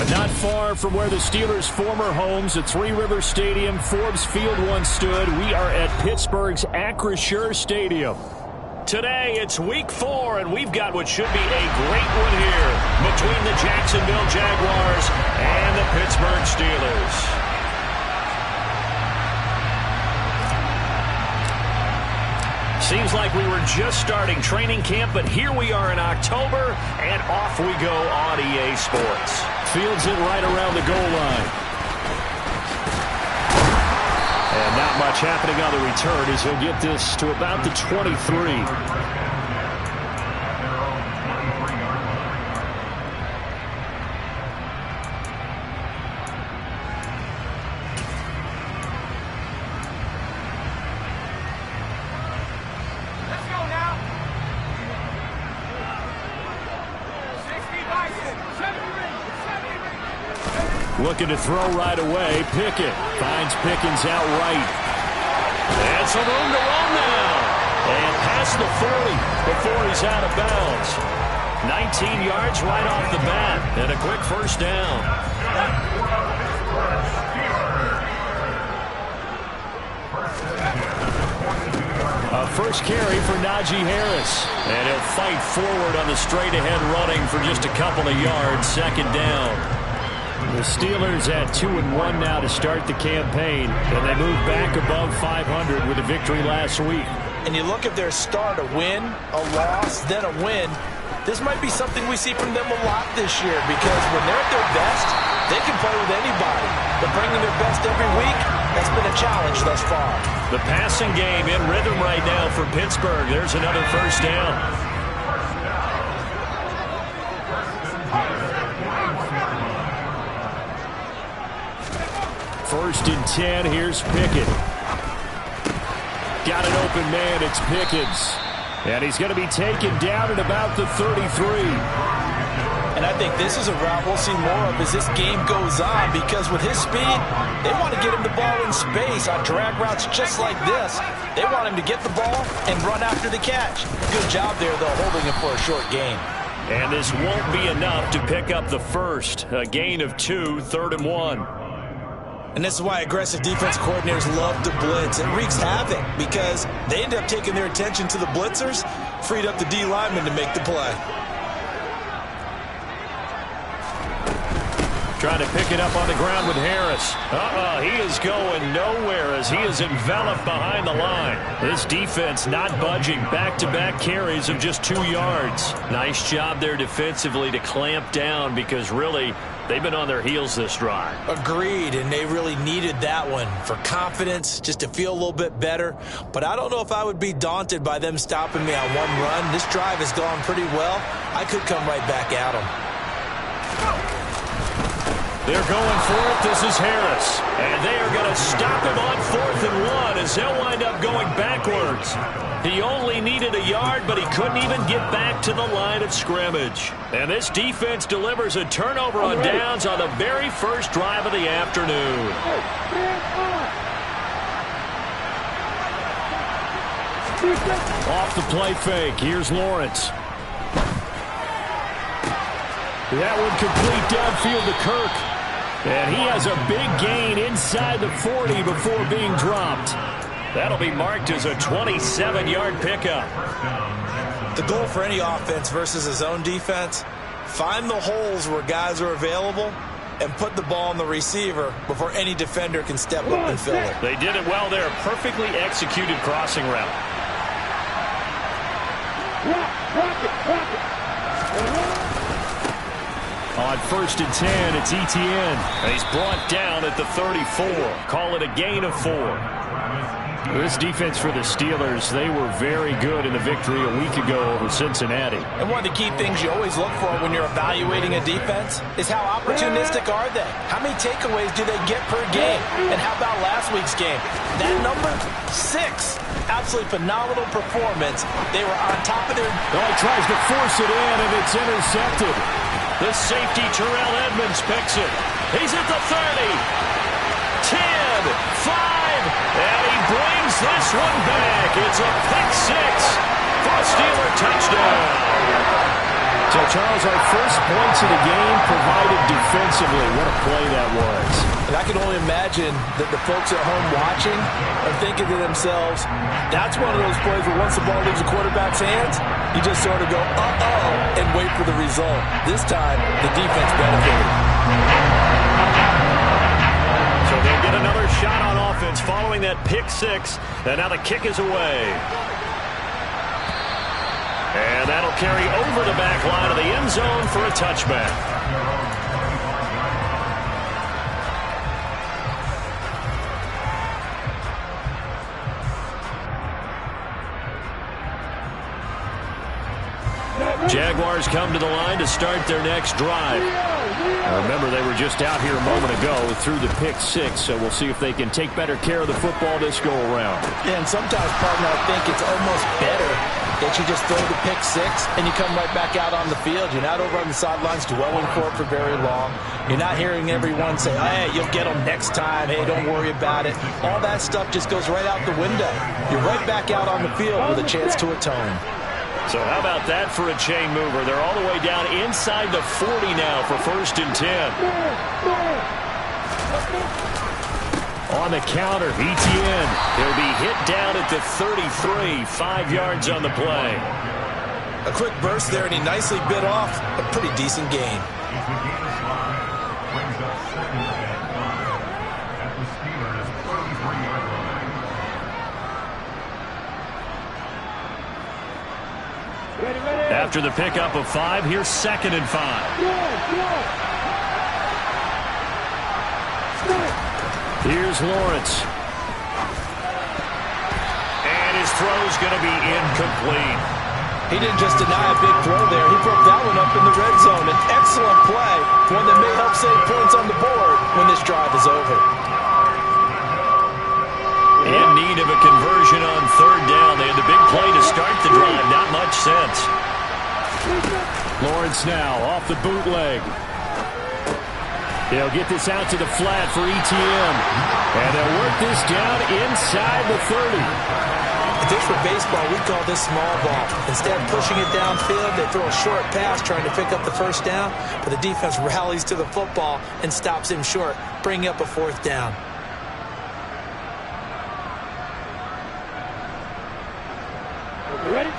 Not far from where the Steelers' former homes at Three Rivers Stadium, Forbes Field once stood, we are at Pittsburgh's Acrisure Stadium. Today, it's Week 4, and we've got what should be a great one here between the Jacksonville Jaguars and the Pittsburgh Steelers. Seems like we were just starting training camp, but here we are in October, and off we go on EA Sports. Fields it right around the goal line. And not much happening on the return as he'll get this to about the 23. Looking to throw right away. Pickett finds Pickens out right. And some room to run now. And past the 40 before he's out of bounds. 19 yards right off the bat. And a quick first down. A first carry for Najee Harris. And he'll fight forward on the straight-ahead running for just a couple of yards. Second down. The Steelers at 2-1 now to start the campaign, and they move back above 500 with a victory last week. And you look at their start, a win, a loss, then a win. This might be something we see from them a lot this year, because when they're at their best, they can play with anybody. But bringing their best every week, that's been a challenge thus far. The passing game in rhythm right now for Pittsburgh. There's another first down. First and 10, here's Pickett. Got an open man, it's Pickens. And he's going to be taken down at about the 33. And I think this is a route we'll see more of as this game goes on, because with his speed, they want to get him the ball in space on drag routes just like this. They want him to get the ball and run after the catch. Good job there, though, holding him for a short gain. And this won't be enough to pick up the first. A gain of 2, 3rd and 1. And this is why aggressive defense coordinators love to blitz. It wreaks havoc because they end up taking their attention to the blitzers, freed up the D lineman to make the play. Trying to pick it up on the ground with Harris. He is going nowhere as he is enveloped behind the line. This defense not budging. Back-to-back carries of just 2 yards. Nice job there defensively to clamp down, because really they've been on their heels this drive. Agreed, and they really needed that one for confidence, just to feel a little bit better. But I don't know if I would be daunted by them stopping me on one run. This drive has gone pretty well. I could come right back at them. They're going for it. This is Harris. And they are going to stop him on 4th and 1 as he'll wind up going backwards. He only needed a yard, but he couldn't even get back to the line of scrimmage. And this defense delivers a turnover on downs on the very first drive of the afternoon. Off the play fake. Here's Lawrence. That one complete downfield to Kirk. And he has a big gain inside the 40 before being dropped. That'll be marked as a 27-yard pickup. The goal for any offense versus a zone defense, find the holes where guys are available and put the ball on the receiver before any defender can step up and fill it. They did it well there. Perfectly executed crossing route. On 1st and 10, it's Etienne. He's brought down at the 34. Call it a gain of 4. This defense for the Steelers, they were very good in the victory a week ago over Cincinnati. And one of the key things you always look for when you're evaluating a defense is how opportunistic are they? How many takeaways do they get per game? And how about last week's game? That number, 6. Absolutely phenomenal performance. They were on top of their... Oh, he tries to force it in, and it's intercepted. The safety, Terrell Edmonds, picks it. He's at the 30. 10, 5, and he brings this one back. It's a pick 6 for a Steeler touchdown. So, Charles, our first points of the game provided defensively. What a play that was. And I can only imagine that the folks at home watching are thinking to themselves, that's one of those plays where once the ball leaves the quarterback's hands, you just sort of go, uh-oh, and wait for the result. This time, the defense benefited. So they'll get another shot on offense following that pick six. And now the kick is away. And that'll carry over the back line of the end zone for a touchback. Jaguars come to the line to start their next drive. Remember, they were just out here a moment ago through the pick six, so we'll see if they can take better care of the football this go around. Yeah, and sometimes, partner, I think it's almost better that you just throw the pick six and you come right back out on the field. You're not over on the sidelines dwelling for it for very long. You're not hearing everyone say, hey, you'll get them next time. Hey, don't worry about it. All that stuff just goes right out the window. You're right back out on the field with a chance to atone. So how about that for a chain mover? They're all the way down inside the 40 now for 1st and 10. On the counter, Etienne. He'll be hit down at the 33, 5 yards on the play. A quick burst there, and he nicely bit off a pretty decent gain. After the pickup of 5, here's 2nd and 5. Here's Lawrence. And his throw's going to be incomplete. He didn't just deny a big throw there. He broke that one up in the red zone. An excellent play, one that may help save points on the board when this drive is over. In need of a conversion on 3rd down. They had the big play to start the drive. Not much sense. Lawrence now off the bootleg. They'll get this out to the flat for Etienne. And they'll work this down inside the 30. If this were baseball, we'd call this small ball. Instead of pushing it downfield, they throw a short pass trying to pick up the 1st down, but the defense rallies to the football and stops him short, bringing up a 4th down. Ready?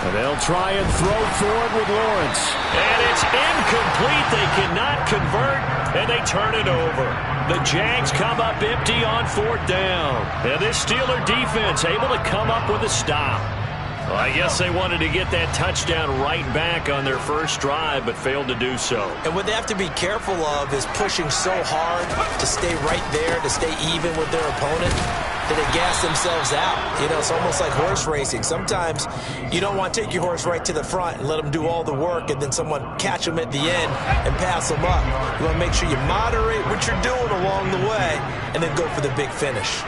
And they'll try and throw forward with Lawrence. And it's incomplete. They cannot convert, and they turn it over. The Jags come up empty on 4th down. And this Steeler defense able to come up with a stop. Well, I guess they wanted to get that touchdown right back on their first drive, but failed to do so. And what they have to be careful of is pushing so hard to stay right there, to stay even with their opponent, that they gas themselves out. You know, it's almost like horse racing. Sometimes you don't want to take your horse right to the front and let them do all the work and then someone catch them at the end and pass them up. You want to make sure you moderate what you're doing along the way and then go for the big finish.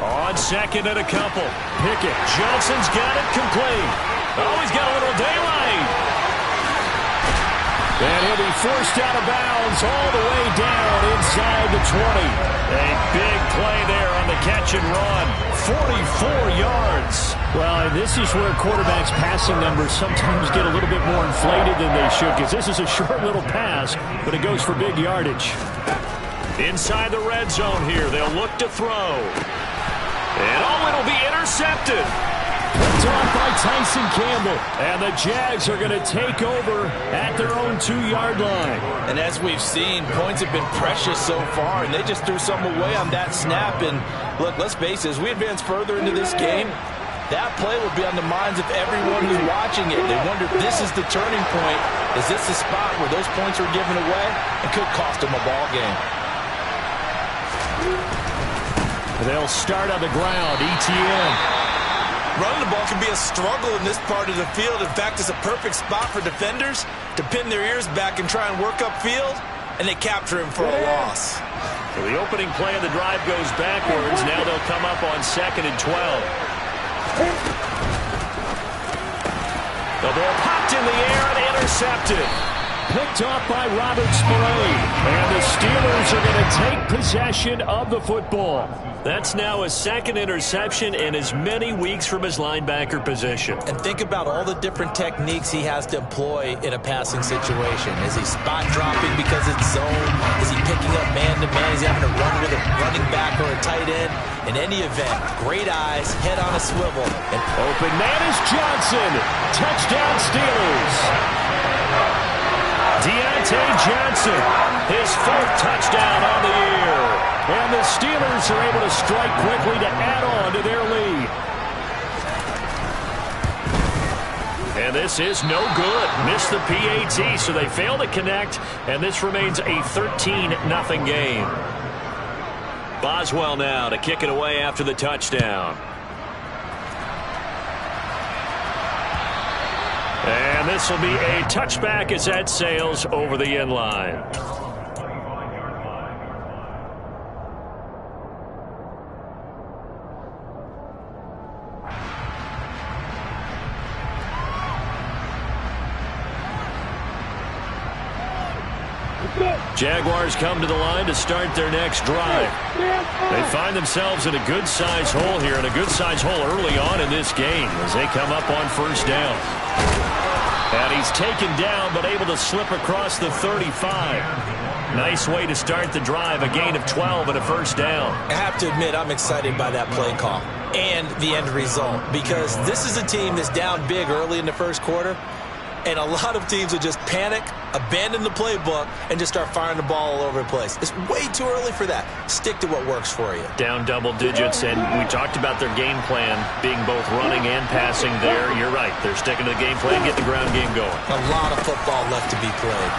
On 2nd and a couple. Pickett. Johnson's got it complete. Oh, he's got a little daylight. And he'll be forced out of bounds all the way down inside the 20. A big play there on the catch and run. 44 yards. Well, and this is where quarterbacks' passing numbers sometimes get a little bit more inflated than they should, because this is a short little pass, but it goes for big yardage. Inside the red zone here, they'll look to throw. And oh, it'll be intercepted. Picked off by Tyson Campbell. And the Jags are going to take over at their own 2-yard line. And as we've seen, points have been precious so far, and they just threw some away on that snap. And look, let's face it, as we advance further into this game, that play will be on the minds of everyone who's watching it. They wonder if this is the turning point. Is this the spot where those points are given away? It could cost them a ball game. They'll start on the ground. Etienne. Running the ball can be a struggle in this part of the field. In fact, it's a perfect spot for defenders to pin their ears back and try and work upfield, and they capture him for a loss. So the opening play of the drive goes backwards. Now they'll come up on 2nd and 12. The ball popped in the air and intercepted. Picked off by Robert Spillane. And the Steelers are going to take possession of the football. That's now his second interception in as many weeks from his linebacker position. And think about all the different techniques he has to employ in a passing situation. Is he spot dropping because it's zone? Is he picking up man-to-man? Is he having to run with a running back or a tight end? In any event, great eyes, head on a swivel. And open man is Johnson. Touchdown Steelers. Deontay Johnson, his fourth touchdown on the year. And the Steelers are able to strike quickly to add on to their lead. And this is no good. Missed the PAT, so they fail to connect, and this remains a 13-0 game. Boswell now to kick it away after the touchdown. And this will be a touchback as that sails over the end line. Jaguars come to the line to start their next drive. They find themselves in a good-sized hole here, and a good-sized hole early on in this game as they come up on first down. And he's taken down but able to slip across the 35. Nice way to start the drive, a gain of 12 and a first down. I have to admit, I'm excited by that play call and the end result, because this is a team that's down big early in the first quarter, and a lot of teams will just panic, abandon the playbook, and just start firing the ball all over the place. It's way too early for that. Stick to what works for you. Down double digits, and we talked about their game plan being both running and passing there. You're right. They're sticking to the game plan, get the ground game going. A lot of football left to be played.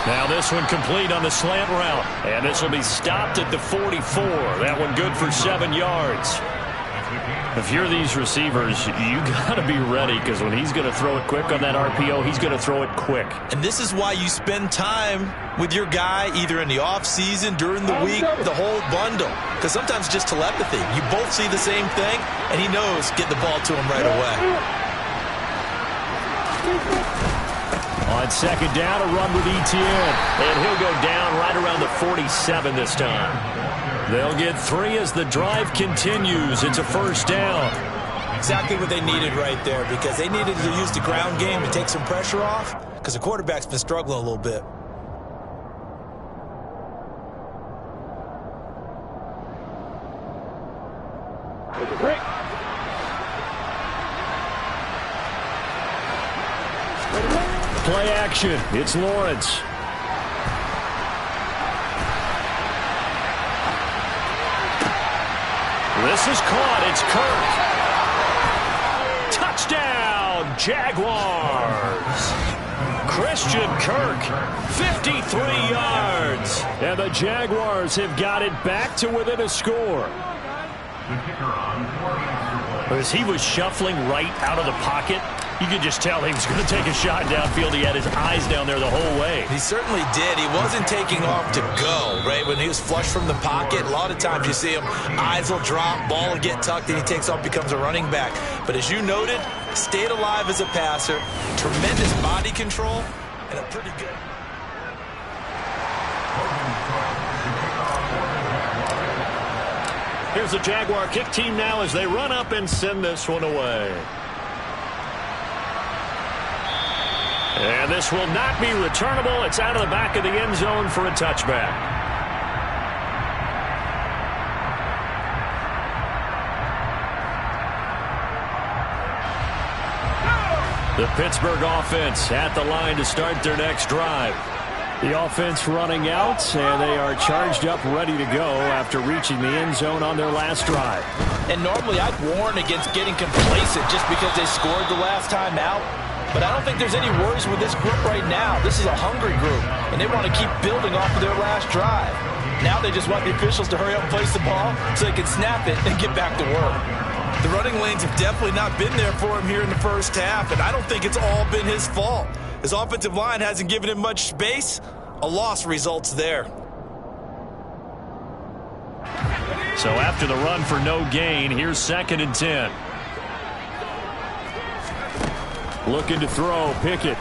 Now this one complete on the slant route, and this will be stopped at the 44. That one good for 7 yards. If you're these receivers, you got to be ready, because when he's going to throw it quick on that RPO, he's going to throw it quick. And this is why you spend time with your guy either in the offseason, during the week, the whole bundle. Because sometimes just telepathy. You both see the same thing, and he knows get the ball to him right away. On second down, a run with Etienne. And he'll go down right around the 47 this time. They'll get 3 as the drive continues. It's a first down. Exactly what they needed right there, because they needed to use the ground game to take some pressure off, because the quarterback's been struggling a little bit. Play action. It's Lawrence. This is caught. It's Kirk. Touchdown, Jaguars. Christian Kirk, 53 yards. And the Jaguars have got it back to within a score. As he was shuffling right out of the pocket, you could just tell he was going to take a shot downfield. He had his eyes down there the whole way. He certainly did. He wasn't taking off to go, right? When he was flush from the pocket, a lot of times you see him, eyes will drop, ball will get tucked, and he takes off, becomes a running back. But as you noted, stayed alive as a passer, tremendous body control, and a pretty good... Here's the Jaguar kick team now as they run up and send this one away. And this will not be returnable. It's out of the back of the end zone for a touchback. The Pittsburgh offense at the line to start their next drive. The offense running out, and they are charged up, ready to go after reaching the end zone on their last drive. And normally I'd warn against getting complacent just because they scored the last time out. But I don't think there's any worries with this group right now. This is a hungry group, and they want to keep building off of their last drive. Now they just want the officials to hurry up and place the ball so they can snap it and get back to work. The running lanes have definitely not been there for him here in the first half, and I don't think it's all been his fault. His offensive line hasn't given him much space. A loss results there. So after the run for no gain, here's 2nd and 10. Looking to throw, Pickett.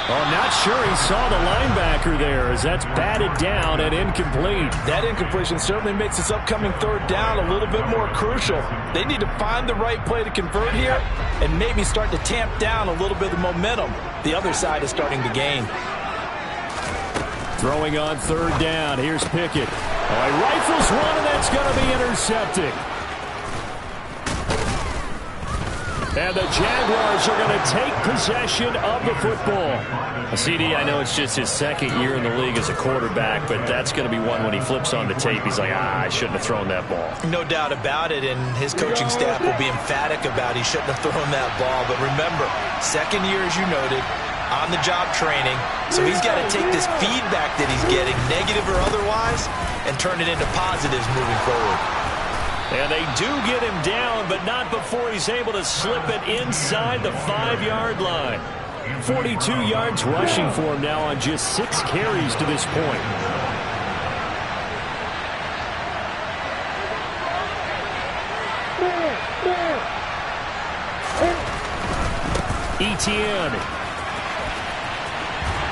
Oh, not sure he saw the linebacker there as that's batted down and incomplete. That incompletion certainly makes this upcoming third down a little bit more crucial. They need to find the right play to convert here and maybe start to tamp down a little bit of momentum the other side is starting to gain. Throwing on third down. Here's Pickett. Oh, he rifles one, and that's going to be intercepted. And the Jaguars are going to take possession of the football. CD, I know it's just his second year in the league as a quarterback, but that's going to be one when he flips on the tape. He's like, I shouldn't have thrown that ball. No doubt about it, and his coaching staff will be emphatic about he shouldn't have thrown that ball. But remember, second year, as you noted, on-the-job training, so he's got to take this feedback that he's getting, negative or otherwise, and turn it into positives moving forward. And they do get him down, but not before he's able to slip it inside the 5-yard line. 42 yards rushing for him now on just 6 carries to this point. Etienne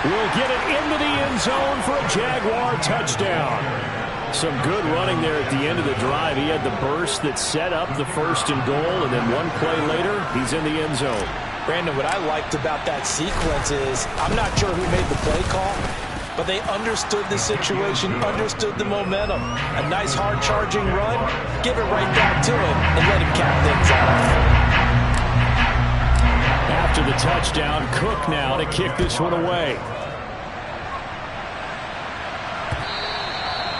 will get it into the end zone for a Jaguar touchdown. Some good running there at the end of the drive. He had the burst that set up the 1st and goal, and then one play later, he's in the end zone. Brandon, what I liked about that sequence is I'm not sure who made the play call, but they understood the situation, understood the momentum. A nice hard-charging run, give it right back to him, and let him cap things off. After the touchdown, Cook now to kick this one away.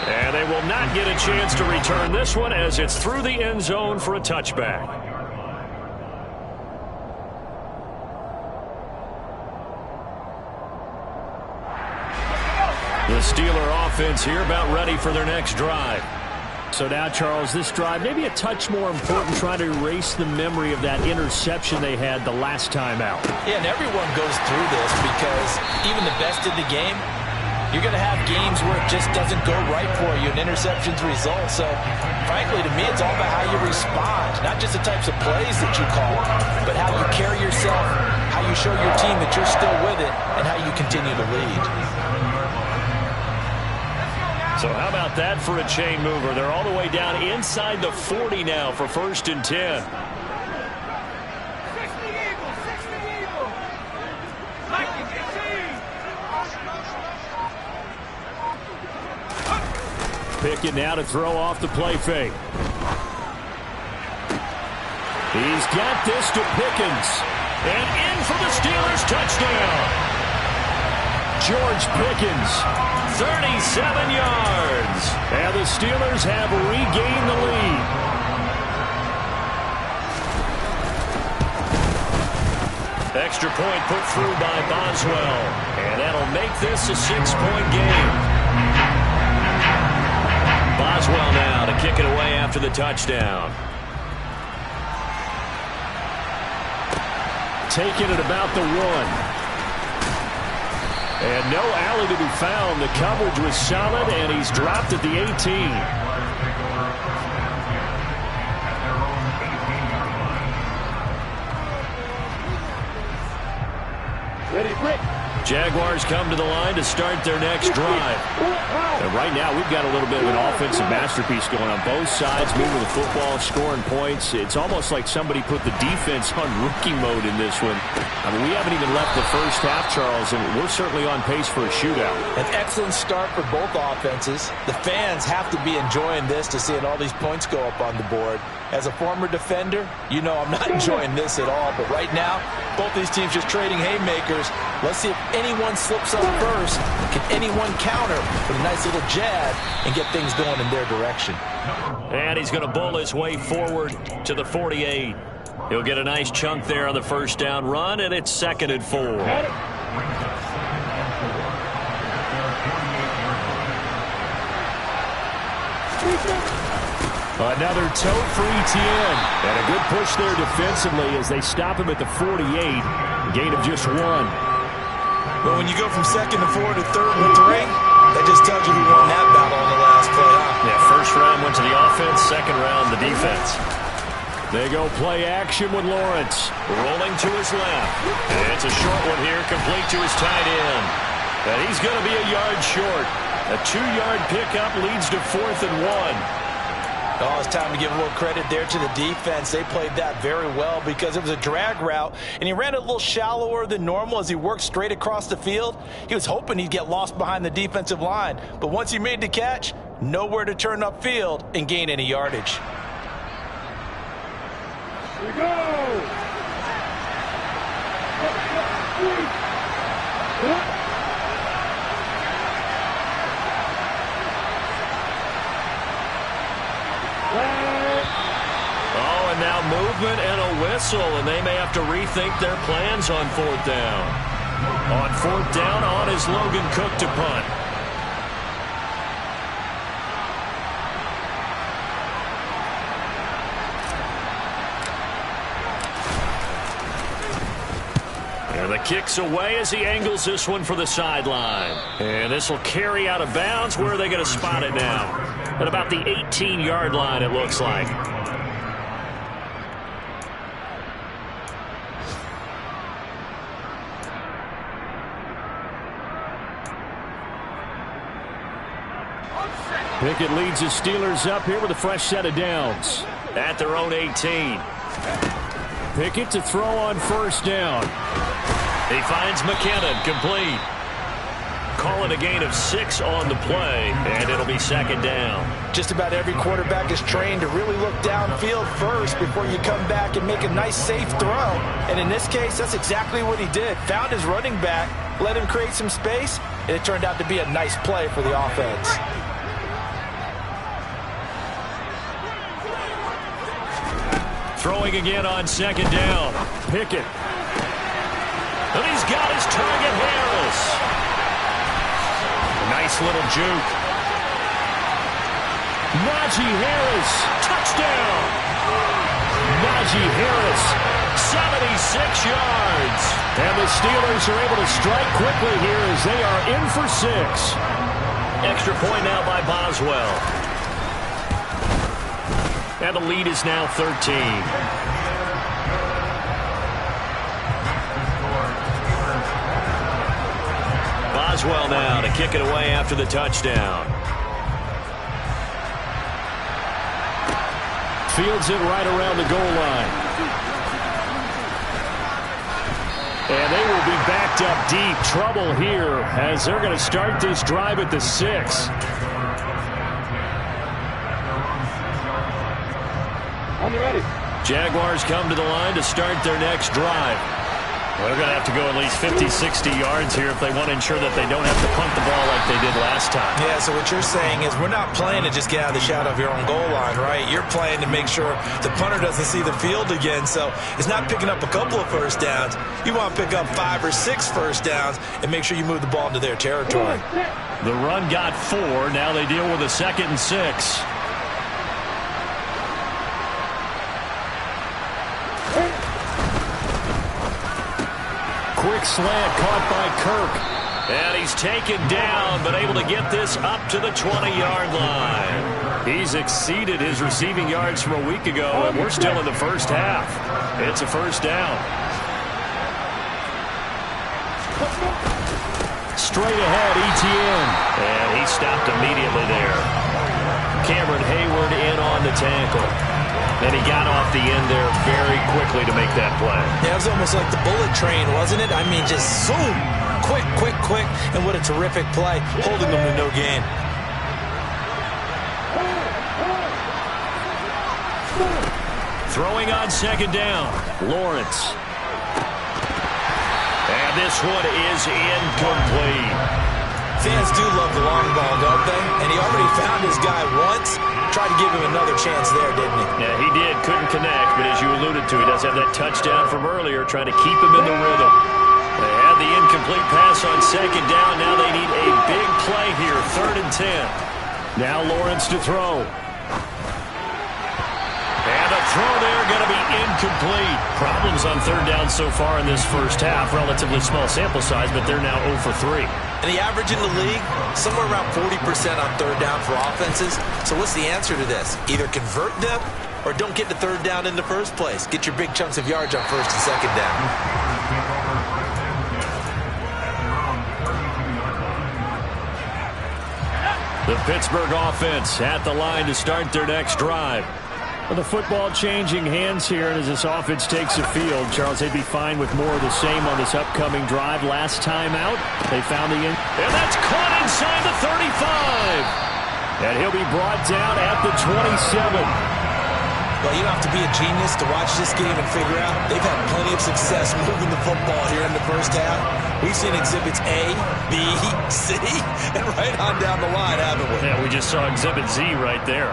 And they will not get a chance to return this one as it's through the end zone for a touchback. The Steeler offense here about ready for their next drive. So now, Charles, this drive maybe a touch more important, trying to erase the memory of that interception they had the last time out. Yeah, and everyone goes through this because even the best in the game, you're going to have games where it just doesn't go right for you, and interceptions result. So, frankly, to me, it's all about how you respond, not just the types of plays that you call, but how you carry yourself, how you show your team that you're still with it, and how you continue to lead. So how about that for a chain mover? They're all the way down inside the 40 now for 1st and 10. Pickett now to throw off the play fake. He's got this to Pickens. And in for the Steelers touchdown. George Pickens, 37 yards. And the Steelers have regained the lead. Extra point put through by Boswell. And that'll make this a 6-point game. Boswell now to kick it away after the touchdown. Taking it about the 1. And no alley to be found. The coverage was solid, and he's dropped at the 18. Ready, quick. Jaguars come to the line to start their next drive. And right now, we've got a little bit of an offensive masterpiece going on both sides, moving the football, scoring points. It's almost like somebody put the defense on rookie mode in this one. I mean, we haven't even left the first half, Charles, and we're certainly on pace for a shootout. An excellent start for both offenses. The fans have to be enjoying this to seeing all these points go up on the board. As a former defender, you know I'm not enjoying this at all. But right now, both these teams just trading haymakers. Let's see if anyone slips up first. Can anyone counter with a nice little jab and get things going in their direction? And he's going to bull his way forward to the 48. He'll get a nice chunk there on the first down run, and it's 2nd and 4. Another tote for Etienne. And a good push there defensively as they stop him at the 48. Gain of just 1. Well, when you go from 2nd to 4 to 3rd and 3, that just tells you who won that battle on the last play. Yeah, first round went to the offense, second round the defense. They go play action with Lawrence. Rolling to his left. It's a short one here, complete to his tight end. And he's going to be a yard short. A 2-yard pickup leads to 4th and 1. Oh, it's time to give a little credit there to the defense. They played that very well because it was a drag route, and he ran it a little shallower than normal as he worked straight across the field. He was hoping he'd get lost behind the defensive line, but once he made the catch, nowhere to turn upfield and gain any yardage. Here we go! Oh, and now movement and a whistle, and they may have to rethink their plans on 4th down. On 4th down, on is Logan Cook to punt. And the kick's away as he angles this one for the sideline. And this will carry out of bounds. Where are they going to spot it now? At about the 18-yard line, it looks like. Pickett leads the Steelers up here with a fresh set of downs. At their own 18. Pickett to throw on 1st down. He finds McKinnon, complete. Call it a gain of 6 on the play, and it'll be 2nd down. Just about every quarterback is trained to really look downfield first before you come back and make a nice, safe throw. And in this case, that's exactly what he did. Found his running back, let him create some space, and it turned out to be a nice play for the offense. Throwing again on 2nd down. Pickett. And he's got his target, Harris. Nice little juke. Najee Harris. Touchdown. Najee Harris. 76 yards. And the Steelers are able to strike quickly here as they are in for 6. Extra point now by Boswell. And the lead is now 13. Boswell now to kick it away after the touchdown. Fields it right around the goal line. And they will be backed up deep. Trouble here as they're going to start this drive at the 6. Ready. Jaguars come to the line to start their next drive. Well, they're going to have to go at least 50, 60 yards here if they want to ensure that they don't have to punt the ball like they did last time. Yeah, so what you're saying is we're not playing to just get out of the shadow of your own goal line, right? You're playing to make sure the punter doesn't see the field again. So it's not picking up a couple of 1st downs. You want to pick up 5 or 6 1st downs and make sure you move the ball into their territory. The run got 4. Now they deal with a 2nd and 6. Quick slant caught by Kirk. And he's taken down, but able to get this up to the 20-yard line. He's exceeded his receiving yards from a week ago, and we're still in the first half. It's a 1st down. Straight ahead, Etienne. And he stopped immediately there. Cameron Hayward in on the tackle. And he got off the end there very quickly to make that play. Yeah, it was almost like the bullet train, wasn't it? I mean, just zoom. Quick, quick, quick. And what a terrific play, holding them to no gain. Throwing on 2nd down. Lawrence. And this one is incomplete. Fans do love the long ball, don't they? And he already found his guy once. Tried to give him another chance there, didn't he? Yeah, he did. Couldn't connect, but as you alluded to, he does have that touchdown from earlier, trying to keep him in the rhythm. They had the incomplete pass on 2nd down. Now they need a big play here, 3rd and 10. Now Lawrence to throw. And a throw there going to be incomplete. Problems on 3rd down so far in this first half. Relatively small sample size, but they're now 0 for 3. And the average in the league, somewhere around 40% on 3rd down for offenses. So what's the answer to this? Either convert them or don't get the third down in the first place. Get your big chunks of yards on first and second down. The Pittsburgh offense at the line to start their next drive. Well, the football changing hands here, and as this offense takes the field, Charles, they'd be fine with more of the same on this upcoming drive. Last time out, they found the end. And that's caught inside the 35. And he'll be brought down at the 27. Well, you don't have to be a genius to watch this game and figure out they've had plenty of success moving the football here in the first half. We've seen exhibits A, B, C, and right on down the line, haven't we? Yeah, we just saw exhibit Z right there.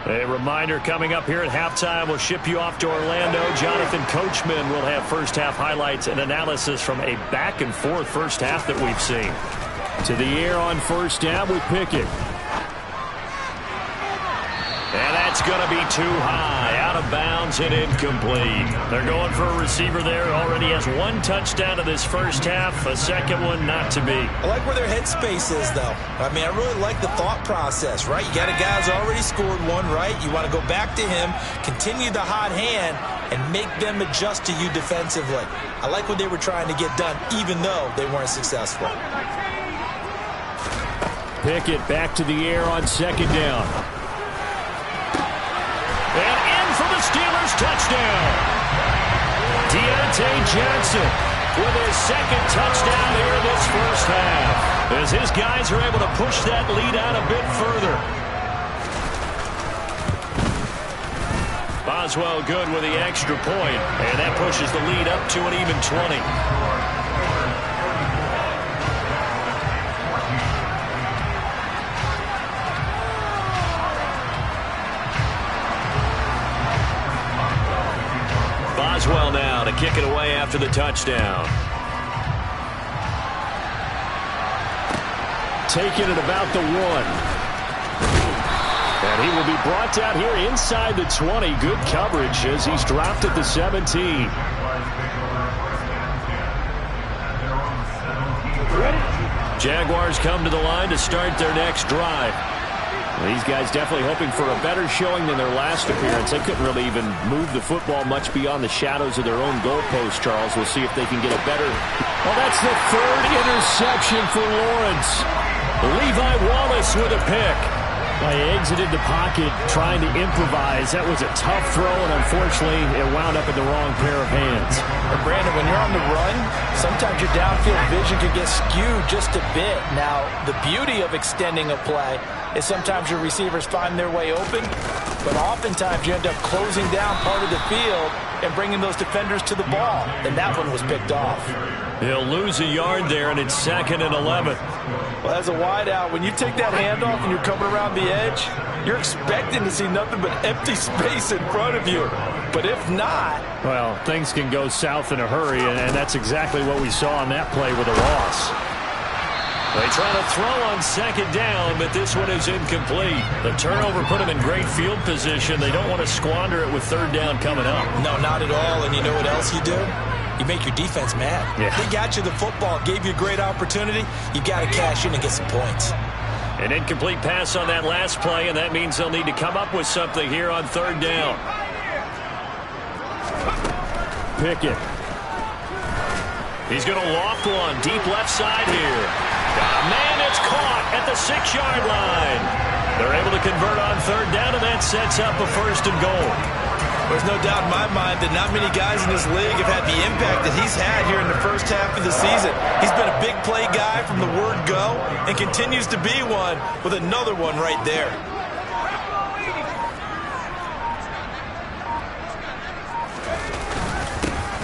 A reminder coming up here at halftime, we'll ship you off to Orlando. Jonathan Coachman will have first half highlights and analysis from a back and forth first half that we've seen. To the air on first down with Pickett. And that's going to be too high, out of bounds and incomplete. They're going for a receiver there. Already has one touchdown in this first half, a second one not to be. I like where their headspace is, though. I mean, I really like the thought process, right? You got a guy who's already scored one, right? You want to go back to him, continue the hot hand, and make them adjust to you defensively. I like what they were trying to get done, even though they weren't successful. Pickett back to the air on second down. And in for the Steelers touchdown. Deontay Johnson with his second touchdown here in this first half. As his guys are able to push that lead out a bit further. Boswell good with the extra point, and that pushes the lead up to an even 20. Boswell now to kick it away after the touchdown. Taking it about the 1. And he will be brought down here inside the 20. Good coverage as he's dropped at the 17. Jaguars come to the line to start their next drive. These guys definitely hoping for a better showing than their last appearance. They couldn't really even move the football much beyond the shadows of their own goalpost, Charles. We'll see if they can get a better... Well, that's the third interception for Lawrence. Levi Wallace with a pick. Well, he exited the pocket trying to improvise. That was a tough throw, and unfortunately, it wound up in the wrong pair of hands. And Brandon, when you're on the run, sometimes your downfield vision can get skewed just a bit. Now, the beauty of extending a play is sometimes your receivers find their way open, but oftentimes you end up closing down part of the field and bringing those defenders to the ball, and that one was picked off. He'll lose a yard there, and it's 2nd and 11. Well, as a wideout, when you take that handoff and you're coming around the edge, you're expecting to see nothing but empty space in front of you. But if not... Well, things can go south in a hurry, and that's exactly what we saw on that play with a loss. They try to throw on second down, but this one is incomplete. The turnover put them in great field position. They don't want to squander it with third down coming up. No, not at all. And you know what else you do? You make your defense mad. Yeah. They got you the football, gave you a great opportunity. You got to cash in and get some points. An incomplete pass on that last play, and that means they'll need to come up with something here on third down. Pickett. He's going to loft one deep left side here. Man, it's caught at the 6-yard line. They're able to convert on third down, and that sets up a 1st and goal. There's no doubt in my mind that not many guys in this league have had the impact that he's had here in the first half of the season. He's been a big play guy from the word go and continues to be one with another one right there.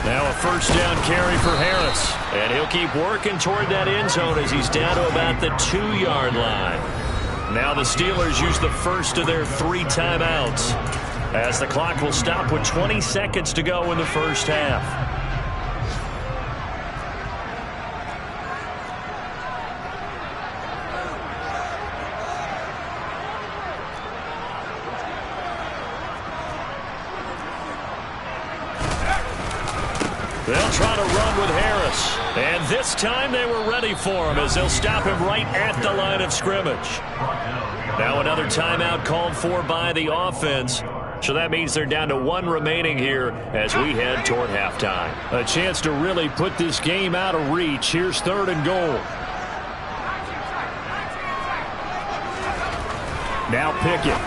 Now a 1st down carry for Harris. And he'll keep working toward that end zone as he's down to about the 2-yard line. Now the Steelers use the first of their 3 timeouts, as the clock will stop with 20 seconds to go in the first half. They'll try to run with Harris. And this time they were ready for him as they'll stop him right at the line of scrimmage. Now another timeout called for by the offense. So that means they're down to 1 remaining here as we head toward halftime. A chance to really put this game out of reach. Here's 3rd and goal. Now Pickett.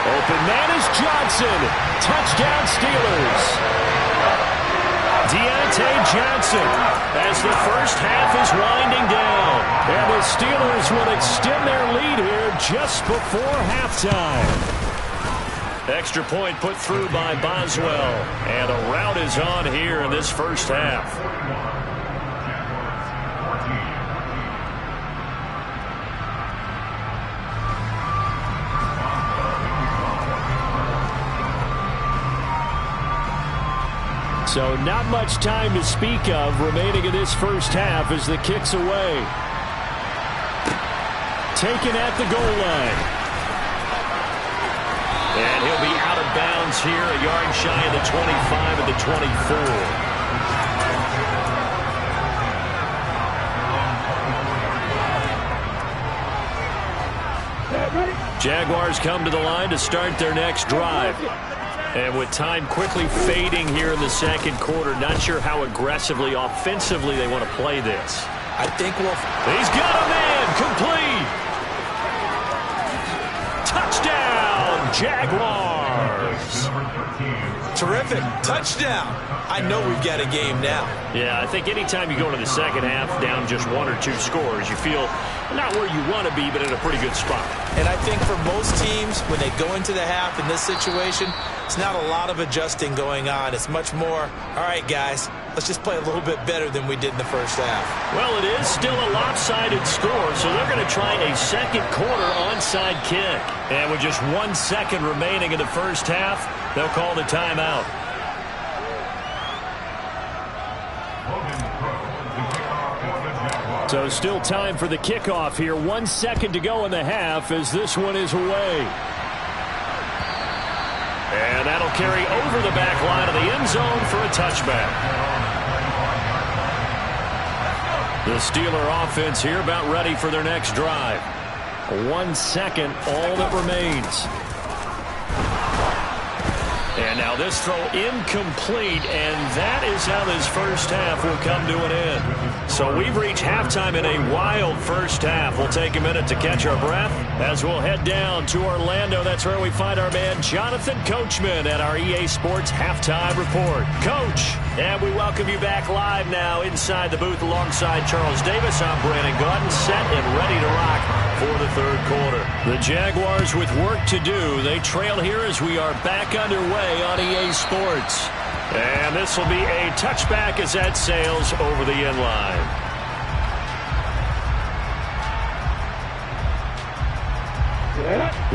Open man is Johnson. Touchdown Steelers. Deontay Johnson as the first half is winding down. And the Steelers will extend their lead here just before halftime. Extra point put through by Boswell. And a rout is on here in this first half. So not much time to speak of remaining in this first half as the kick's away. Taken at the goal line. And he'll be out of bounds here, a yard shy of the 25 at the 24. Jaguars come to the line to start their next drive. And with time quickly fading here in the second quarter, not sure how aggressively, offensively they want to play this. I think He's got a man, complete. Touchdown, Jaguars. Terrific. Touchdown. I know we've got a game now. Yeah, I think anytime you go into the second half down just 1 or 2 scores, you feel not where you want to be, but in a pretty good spot. And I think for most teams, when they go into the half in this situation, it's not a lot of adjusting going on. It's much more, all right, guys, let's just play a little bit better than we did in the first half. Well, it is still a lopsided score, so they're going to try a second quarter onside kick. And with just 1 second remaining in the first half, they'll call the timeout. So still time for the kickoff here. 1 second to go in the half as this one is away. And that'll carry over the back line of the end zone for a touchback. The Steeler offense here about ready for their next drive. 1 second, all that remains. And now this throw incomplete, and that is how this first half will come to an end. So we've reached halftime in a wild first half. We'll take a minute to catch our breath as we'll head down to Orlando. That's where we find our man Jonathan Coachman at our EA Sports Halftime Report. Coach, and we welcome you back live now inside the booth alongside Charles Davis. I'm Brandon Gordon, set and ready to rock for the third quarter. The Jaguars with work to do. They trail here as we are back underway on EA Sports. And this will be a touchback as that sails over the end line.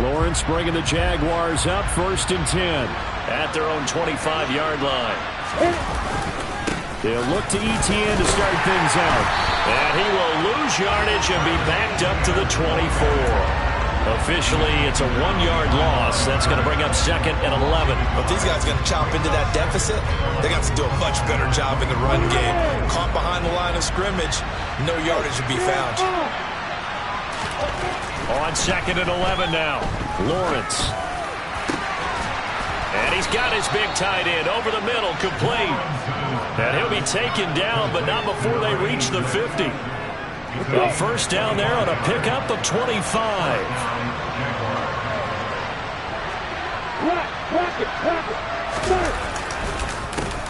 Lawrence bringing the Jaguars up 1st and 10 at their own 25-yard line. They'll look to ETN to start things out. And he will lose yardage and be backed up to the 24. Officially, it's a 1-yard loss. That's going to bring up 2nd and 11. But these guys are going to chop into that deficit. They got to do a much better job in the run game. Caught behind the line of scrimmage, no yardage to be found. On 2nd and 11 now, Lawrence. And he's got his big tight end over the middle, complete. And he'll be taken down, but not before they reach the 50. A first down there on a pickup of 25.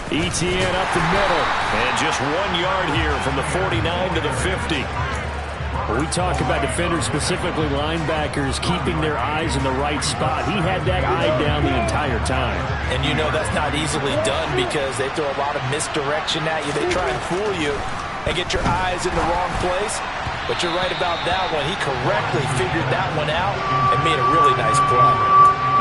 ETN up the middle. And just 1 yard here from the 49 to the 50. When we talk about defenders, specifically linebackers, keeping their eyes in the right spot. He had that eye down the entire time. And you know that's not easily done because they throw a lot of misdirection at you. They try and fool you and get your eyes in the wrong place. But you're right about that one. He correctly figured that one out and made a really nice play.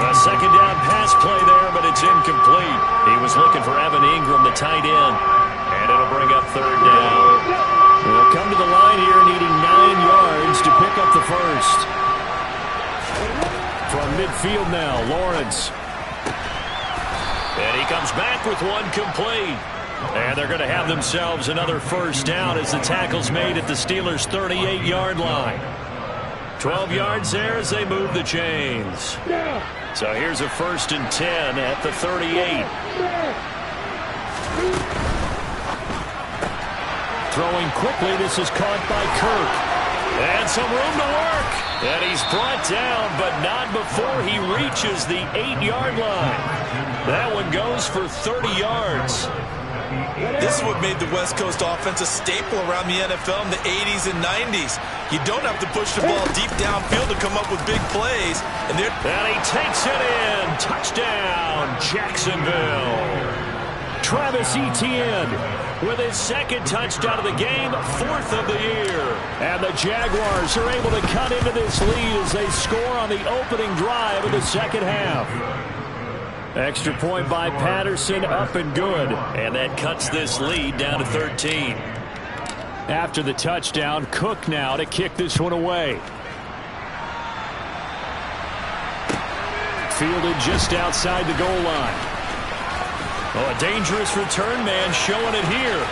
A second down pass play there, but it's incomplete. He was looking for Evan Ingram, the tight end. And it'll bring up 3rd down. They'll come to the line here needing 9 yards to pick up the first. From midfield now, Lawrence. And he comes back with one complete. And they're going to have themselves another first down as the tackle's made at the Steelers' 38-yard line. 12 yards there as they move the chains. So here's a 1st and 10 at the 38. Throwing quickly, this is caught by Kirk. And some room to work. And he's brought down, but not before he reaches the 8-yard line. That one goes for 30 yards. This is what made the West Coast offense a staple around the NFL in the 80s and 90s. You don't have to push the ball deep downfield to come up with big plays. And he takes it in. Touchdown, Jacksonville. Travis Etienne with his 2nd touchdown of the game, 4th of the year. And the Jaguars are able to cut into this lead as they score on the opening drive of the 2nd half. Extra point by Patterson, up and good. And that cuts this lead down to 13. After the touchdown, Cook now to kick this one away. Fielded just outside the goal line. Oh, a dangerous return man showing it here.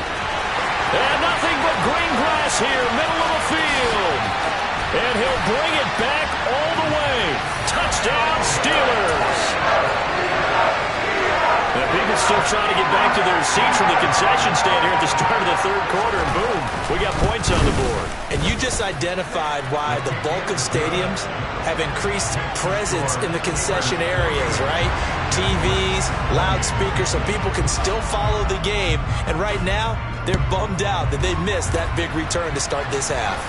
And nothing but green grass here, middle of the field. And he'll bring it back all the way. Touchdown, Steelers. Now, people still trying to get back to their seats from the concession stand here at the start of the 3rd quarter, and boom, we got points on the board. And you just identified why the bulk of stadiums have increased presence in the concession areas, right? TVs, loudspeakers, so people can still follow the game. And right now, they're bummed out that they missed that big return to start this half.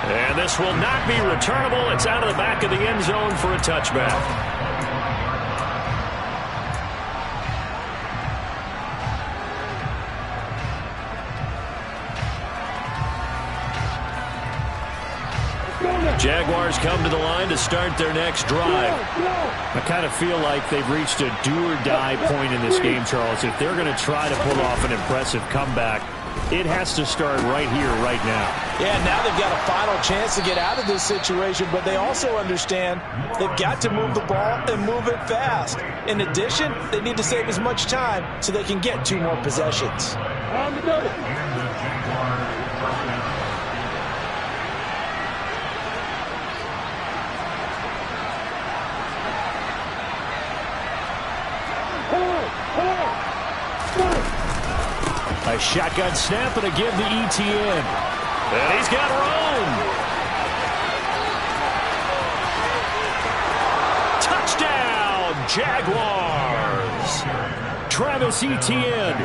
And this will not be returnable. It's out of the back of the end zone for a touchback. Jaguars come to the line to start their next drive. I kind of feel like they've reached a do-or-die point in this game, Charles. If they're going to try to pull off an impressive comeback, it has to start right here, right now. Yeah, now they've got a final chance to get out of this situation, but they also understand they've got to move the ball and move it fast. In addition, they need to save as much time so they can get 2 more possessions. A shotgun snap and a give to Etienne. And he's got room. Touchdown, Jaguars. Travis Etienne,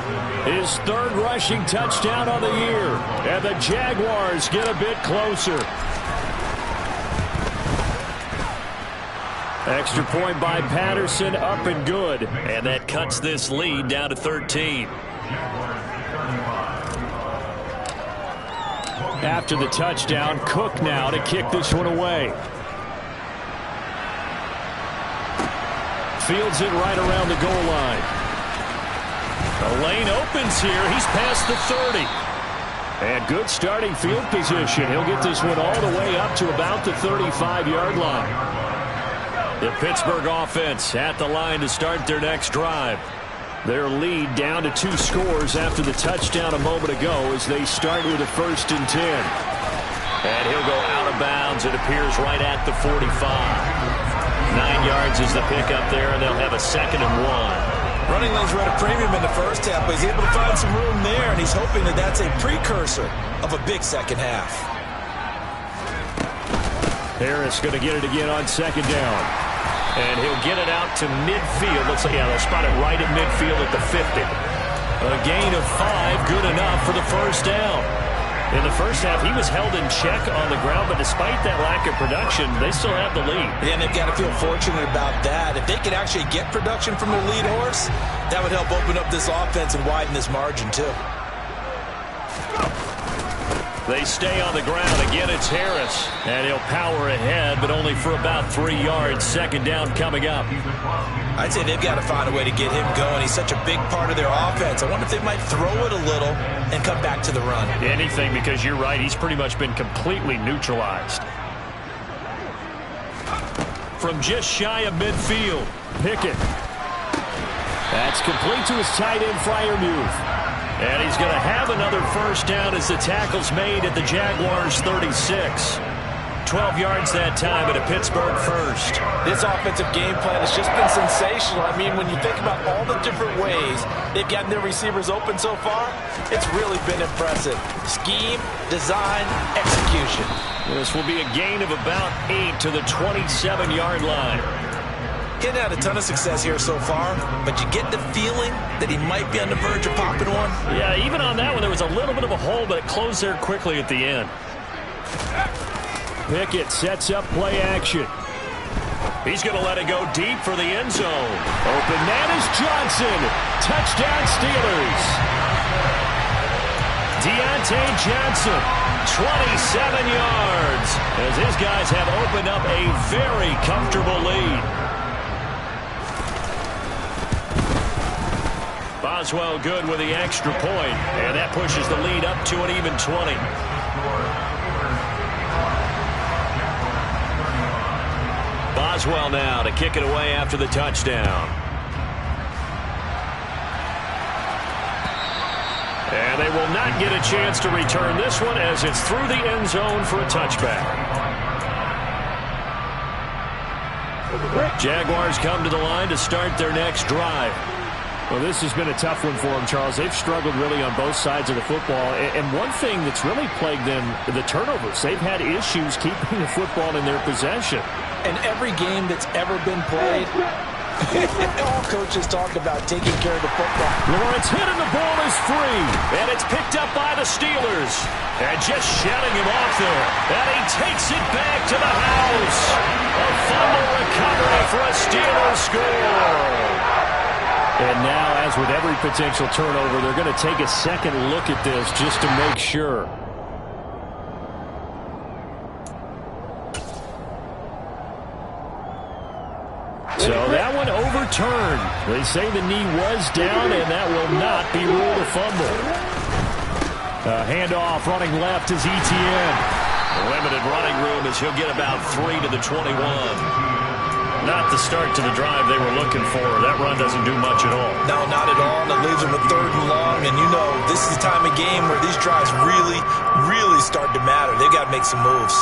his 3rd rushing touchdown on the year. And the Jaguars get a bit closer. Extra point by Patterson, up and good. And that cuts this lead down to 13. After the touchdown, Cook now to kick this one away. Fields it right around the goal line. The lane opens here. He's past the 30. And good starting field position. He'll get this one all the way up to about the 35-yard line. The Pittsburgh offense at the line to start their next drive. Their lead down to 2 scores after the touchdown a moment ago as they start with a 1st and 10. And he'll go out of bounds. It appears right at the 45. 9 yards is the pickup there, and they'll have a 2nd and 1. Running lanes were at a premium in the first half, but he's able to find some room there, and he's hoping that that's a precursor of a big second half. Harris going to get it again on 2nd down. And he'll get it out to midfield. Looks like, yeah, they'll spot it right at midfield at the 50. A gain of 5, good enough for the 1st down. In the first half, he was held in check on the ground, but despite that lack of production, they still have the lead. Yeah, and they've got to feel fortunate about that. If they could actually get production from their lead horse, that would help open up this offense and widen this margin, too. They stay on the ground. Again, it's Harris. And he'll power ahead, but only for about 3 yards. 2nd down coming up. I'd say they've got to find a way to get him going. He's such a big part of their offense. I wonder if they might throw it a little and come back to the run. Anything, because you're right. He's pretty much been completely neutralized. From just shy of midfield, Pickett. That's complete to his tight end, Freiermuth. And he's going to have another 1st down as the tackle's made at the Jaguars' 36. 12 yards that time at a Pittsburgh first. This offensive game plan has just been sensational. I mean, when you think about all the different ways they've gotten their receivers open so far, it's really been impressive. Scheme, design, execution. This will be a gain of about 8 to the 27-yard line. Getting had a ton of success here so far, but you get the feeling that he might be on the verge of popping one. Yeah, even on that one, there was a little bit of a hole, but it closed there quickly at the end. Pickett sets up play action. He's going to let it go deep for the end zone. Open man is Johnson. Touchdown Steelers. Deontay Johnson, 27 yards, as his guys have opened up a very comfortable lead. Boswell good with the extra point, and that pushes the lead up to an even 20. Boswell now to kick it away after the touchdown. And they will not get a chance to return this one as it's through the end zone for a touchback. Jaguars come to the line to start their next drive. Well, this has been a tough one for them, Charles. They've struggled really on both sides of the football. And one thing that's really plagued them, the turnovers. They've had issues keeping the football in their possession. In every game that's ever been played, all coaches talk about taking care of the football. Lawrence hit and the ball is free. And it's picked up by the Steelers. And just shutting him off there. And he takes it back to the house. A fumble recovery for a Steelers score. And now, as with every potential turnover, they're going to take a second look at this just to make sure. So that one overturned. They say the knee was down, and that will not be ruled a fumble. Handoff running left is Etienne. Limited running room as he'll get about 3 to the 21. Not the start to the drive they were looking for. That run doesn't do much at all. No, not at all. And it leaves them with 3rd and long. And you know, this is the time of game where these drives really start to matter. They've got to make some moves.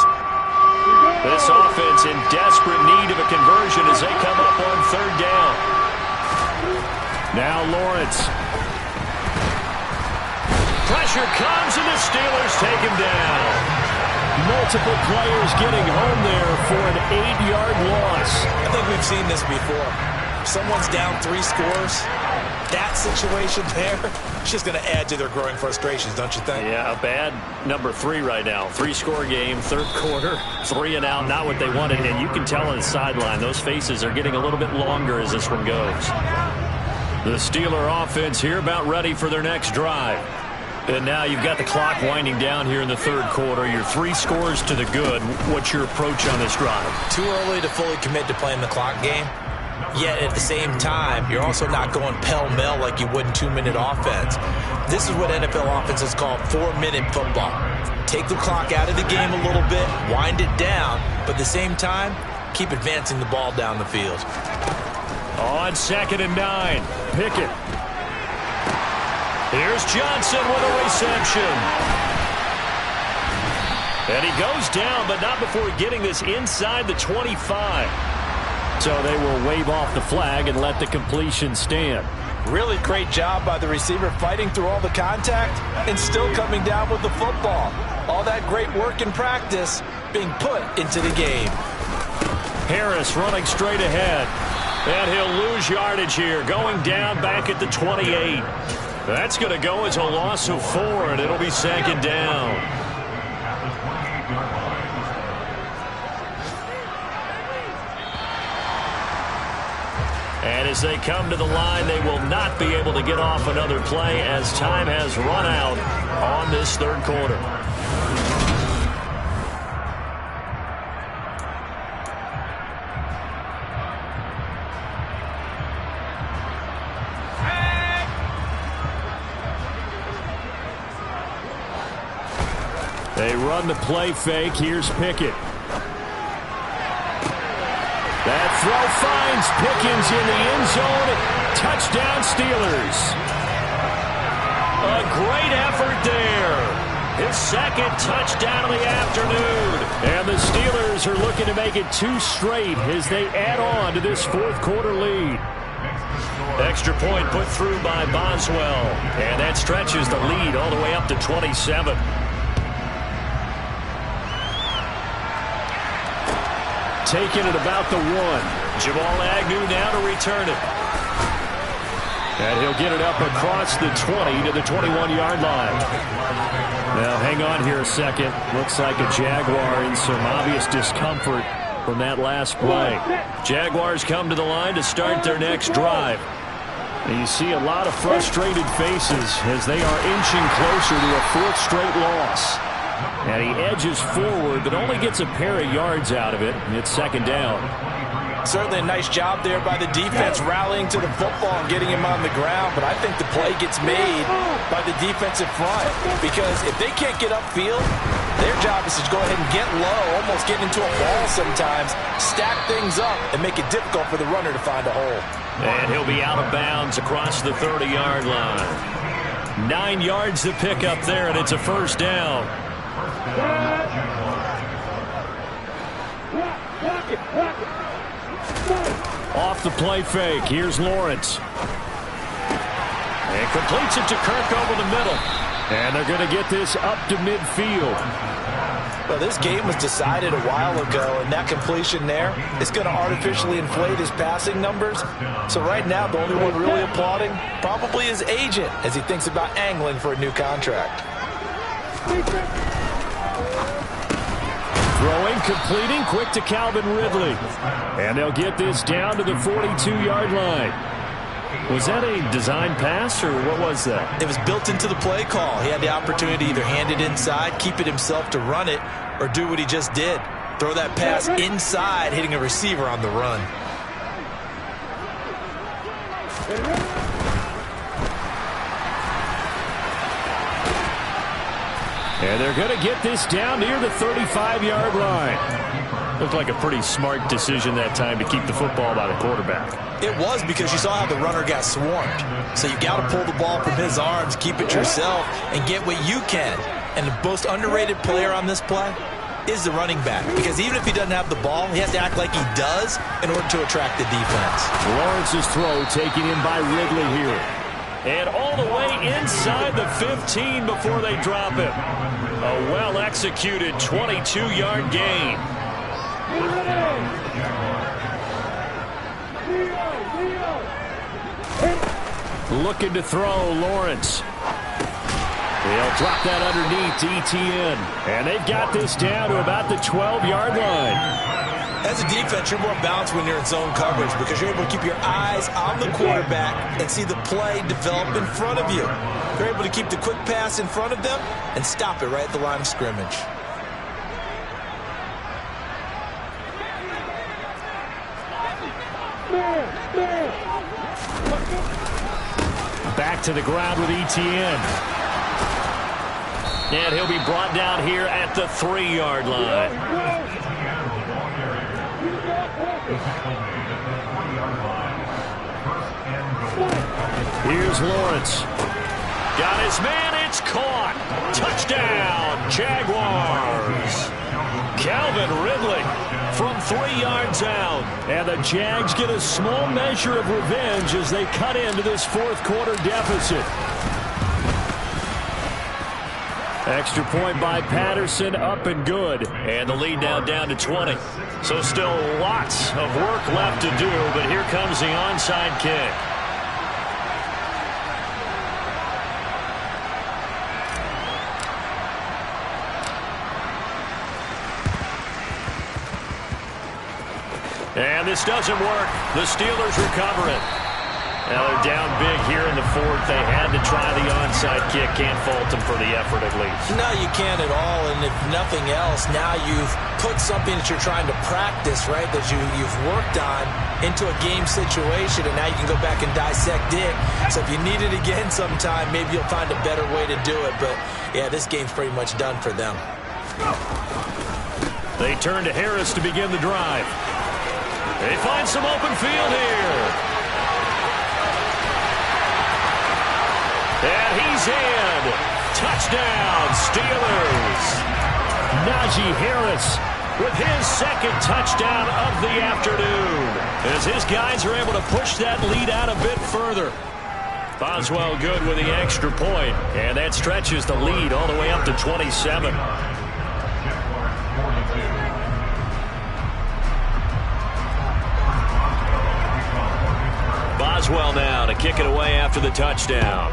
This offense in desperate need of a conversion as they come up on 3rd down. Now Lawrence. Pressure comes and the Steelers take him down. Multiple players getting home there for an 8-yard loss. I think we've seen this before. Someone's down 3 scores. That situation there, it's just going to add to their growing frustrations, don't you think? Yeah, a bad number 3 right now. 3-score game, 3rd quarter, 3 and out, not what they wanted. And you can tell on the sideline, those faces are getting a little bit longer as this one goes. The Steeler offense here about ready for their next drive. And now you've got the clock winding down here in the 3rd quarter. You're 3 scores to the good. What's your approach on this drive? Too early to fully commit to playing the clock game. Yet at the same time, you're also not going pell-mell like you would in 2-minute offense. This is what NFL offenses call 4-minute football. Take the clock out of the game a little bit, wind it down, but at the same time, keep advancing the ball down the field. On 2nd and 9, Pickett. Here's Johnson with a reception. And he goes down, but not before getting this inside the 25. So they will wave off the flag and let the completion stand. Really great job by the receiver fighting through all the contact and still coming down with the football. All that great work in practice being put into the game. Harris running straight ahead. And he'll lose yardage here, going down back at the 28. That's going to go as a loss of 4, and it'll be 2nd down. And as they come to the line, they will not be able to get off another play as time has run out on this 3rd quarter. They run the play fake. Here's Pickett. That throw finds Pickens in the end zone. Touchdown Steelers. A great effort there. his second touchdown of the afternoon. And the Steelers are looking to make it 2 straight as they add on to this fourth quarter lead. Extra point put through by Boswell. And that stretches the lead all the way up to 27. Taking it about the 1. Jamal Agnew now to return it. And he'll get it up across the 20 to the 21-yard line. Now, hang on here a second. Looks like a Jaguar in some obvious discomfort from that last play. Jaguars come to the line to start their next drive. And you see a lot of frustrated faces as they are inching closer to a 4th straight loss. And he edges forward, but only gets a pair of yards out of it. It's second down. Certainly a nice job there by the defense rallying to the football and getting him on the ground. But I think the play gets made by the defensive front. Because if they can't get upfield, their job is to go ahead and get low, almost get into a ball sometimes, stack things up, and make it difficult for the runner to find a hole. And he'll be out of bounds across the 30-yard line. 9 yards to pick up there, and it's a first down. Off the play fake. Here's Lawrence. And completes it to Kirk over the middle. And they're going to get this up to midfield. Well, this game was decided a while ago, and that completion there is going to artificially inflate his passing numbers. So right now, the only one really applauding probably his agent as he thinks about angling for a new contract. Throwing, completing, quick to Calvin Ridley. And they'll get this down to the 42-yard line. Was that a design pass, or what was that? It was built into the play call. He had the opportunity to either hand it inside, keep it himself to run it, or do what he just did. Throw that pass inside, hitting a receiver on the run. And they're going to get this down near the 35-yard line. Looked like a pretty smart decision that time to keep the football by the quarterback. It was, because you saw how the runner got swarmed. So you got to pull the ball from his arms, keep it yourself, and get what you can. And the most underrated player on this play is the running back. Because even if he doesn't have the ball, he has to act like he does in order to attract the defense. Lawrence's throw taken in by Ridley here. And all the way inside the 15 before they drop him. A well-executed 22-yard gain. Looking to throw, Lawrence. They'll drop that underneath to ETN. And they've got this down to about the 12-yard line. As a defense, you're more balanced when you're in zone coverage because you're able to keep your eyes on the quarterback and see the play develop in front of you. You're able to keep the quick pass in front of them and stop it right at the line of scrimmage. Back to the ground with ETN. And he'll be brought down here at the 3-yard line. Here's Lawrence. Got his man. It's caught. Touchdown, Jaguars. Calvin Ridley from 3 yards out. And the Jags get a small measure of revenge as they cut into this fourth quarter deficit. Extra point by Patterson, up and good. And the lead now down to 20. So still lots of work left to do, but here comes the onside kick. And this doesn't work. The Steelers recover it. Now they're down big here in the fourth. They had to try the onside kick. Can't fault them for the effort at least. No, you can't at all. And if nothing else, now you've put something that you're trying to practice, right, that you've worked on into a game situation, and now you can go back and dissect it. So if you need it again sometime, maybe you'll find a better way to do it. But, yeah, this game's pretty much done for them. They turn to Harris to begin the drive. They find some open field here. And he's in. Touchdown, Steelers. Najee Harris with his second touchdown of the afternoon, as his guys are able to push that lead out a bit further. Boswell good with the extra point, and that stretches the lead all the way up to 27. Boswell now to kick it away after the touchdown.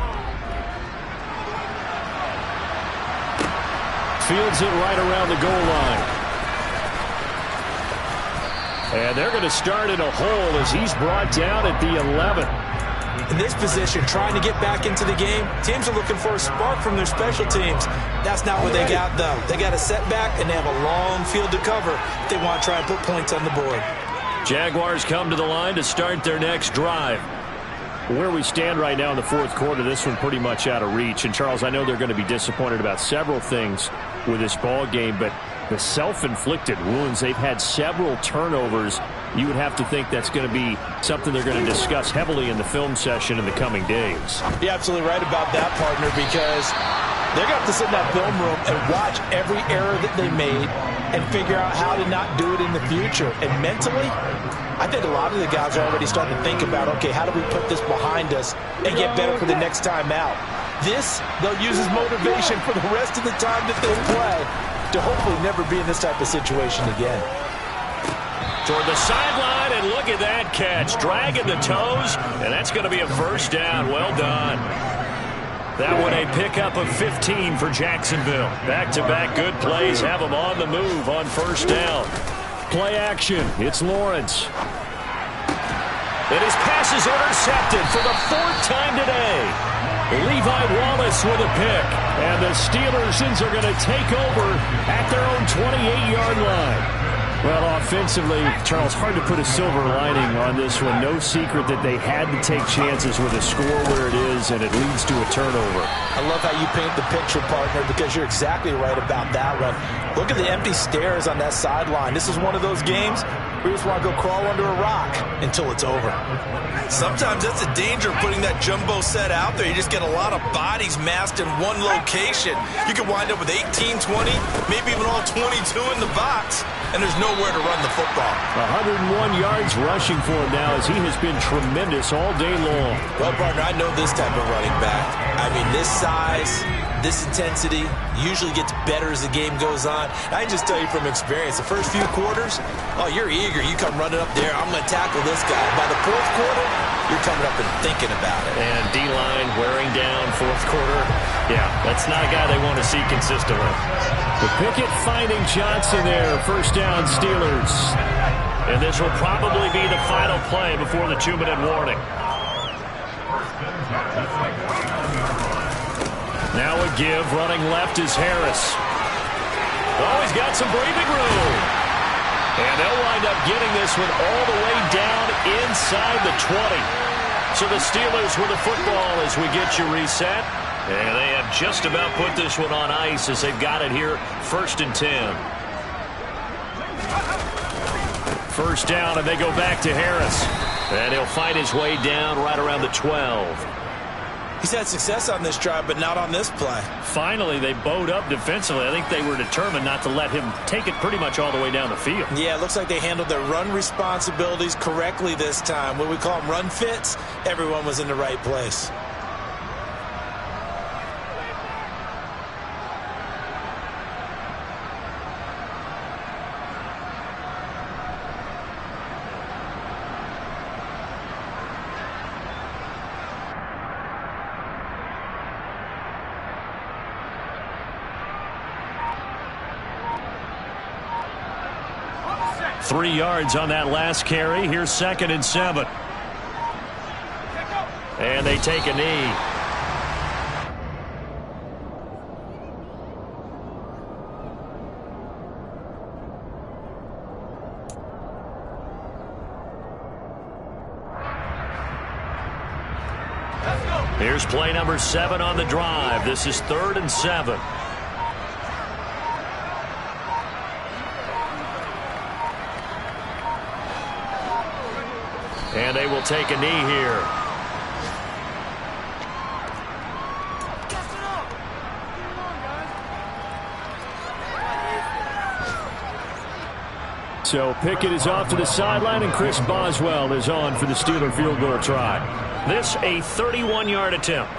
Fields it right around the goal line. And they're going to start in a hole as he's brought down at the 11. In this position, trying to get back into the game, teams are looking for a spark from their special teams. That's not what they got, though. They got a setback, and they have a long field to cover if they want to try and put points on the board. Jaguars come to the line to start their next drive. Where we stand right now in the fourth quarter, this one pretty much out of reach. And, Charles, I know they're going to be disappointed about several things with this ball game, but the self-inflicted wounds, they've had several turnovers. You would have to think that's going to be something they're going to discuss heavily in the film session in the coming days. You're absolutely right about that, partner, because they're going to have to sit in that film room and watch every error that they made and figure out how to not do it in the future. And mentally, I think a lot of the guys are already starting to think about, okay, how do we put this behind us and get better for the next time out? This, they'll use as motivation for the rest of the time that they play to hopefully never be in this type of situation again. Toward the sideline, and look at that catch. Dragging the toes, and that's going to be a first down. Well done. That one a pickup of 15 for Jacksonville. Back-to-back good plays have them on the move on first down. Play action. It's Lawrence. And his pass is intercepted for the fourth time today. Levi Wallace with a pick. And the Steelers are going to take over at their own 28-yard line. Well, offensively, Charles, hard to put a silver lining on this one. No secret that they had to take chances with a score where it is, and it leads to a turnover. I love how you paint the picture, partner, because you're exactly right about that one. Look at the empty stares on that sideline. This is one of those games where you just want to go crawl under a rock until it's over. Sometimes that's the danger of putting that jumbo set out there. You just get a lot of bodies massed in one location. You could wind up with 18, 20, maybe even all 22 in the box, and there's nowhere to run the football. 101 yards rushing for him now, as he has been tremendous all day long. Well, partner, I know this type of running back. I mean, this size, this intensity usually gets better as the game goes on. I can just tell you from experience, the first few quarters, oh, you're eager. You come running up there, I'm going to tackle this guy. By the fourth quarter, you're coming up and thinking about it. And D-line wearing down fourth quarter. Yeah, that's not a guy they want to see consistently. The Pickett finding Johnson there. First down, Steelers. And this will probably be the final play before the 2-minute warning. Now a give. Running left is Harris. Oh, he's got some breathing room. And they'll wind up getting this one all the way down inside the 20. So the Steelers with the football as we get you reset. And they have just about put this one on ice as they've got it here. 1st and 10. First down, and they go back to Harris. And he'll find his way down right around the 12. He's had success on this drive, but not on this play. Finally, they bowed up defensively. I think they were determined not to let him take it pretty much all the way down the field. Yeah, it looks like they handled their run responsibilities correctly this time. What we call them run fits, everyone was in the right place. Three yards on that last carry. Here's 2nd and 7. And they take a knee. Here's play number 7 on the drive. This is 3rd and 7. And they will take a knee here. So Pickett is off to the sideline, and Chris Boswell is on for the Steeler field goal try. This a 31-yard attempt.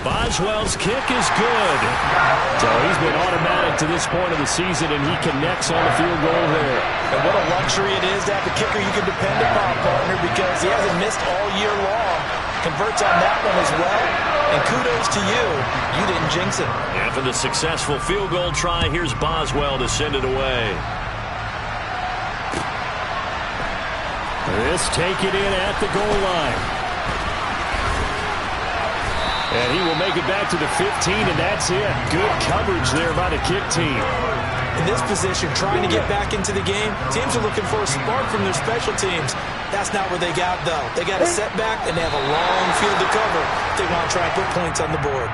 Boswell's kick is good. So he's been automatic to this point of the season, and he connects on the field goal there. And what a luxury it is to have a kicker you can depend upon, partner, because he hasn't missed all year long. Converts on that one as well. And kudos to you. You didn't jinx it. After the successful field goal try, here's Boswell to send it away. This take it in at the goal line. And he will make it back to the 15, and that's it. Good coverage there by the kick team. In this position, trying to get back into the game, teams are looking for a spark from their special teams. That's not what they got, though. They got a setback, and they have a long field to cover if they want to try and put points on the board.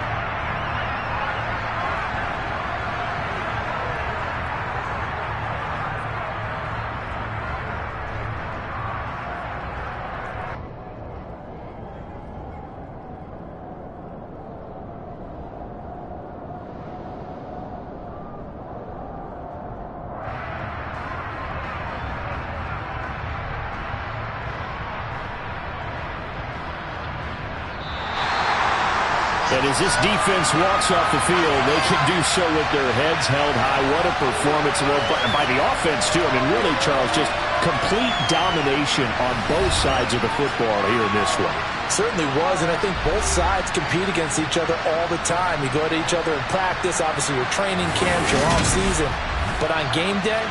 And as this defense walks off the field, they can do so with their heads held high. What a performance by the offense, too. I mean, really, Charles, just complete domination on both sides of the football here in this one. Certainly was, and I think both sides compete against each other all the time. You go to each other in practice, obviously your training camps, your off-season. But on game day,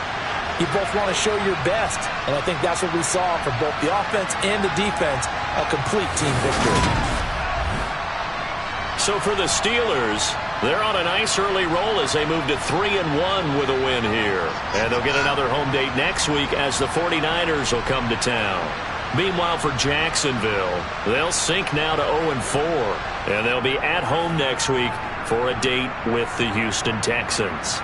you both want to show your best. And I think that's what we saw from both the offense and the defense, a complete team victory. So for the Steelers, they're on a nice early roll as they move to 3-1 with a win here. And they'll get another home date next week as the 49ers will come to town. Meanwhile, for Jacksonville, they'll sink now to 0-4. And they'll be at home next week for a date with the Houston Texans.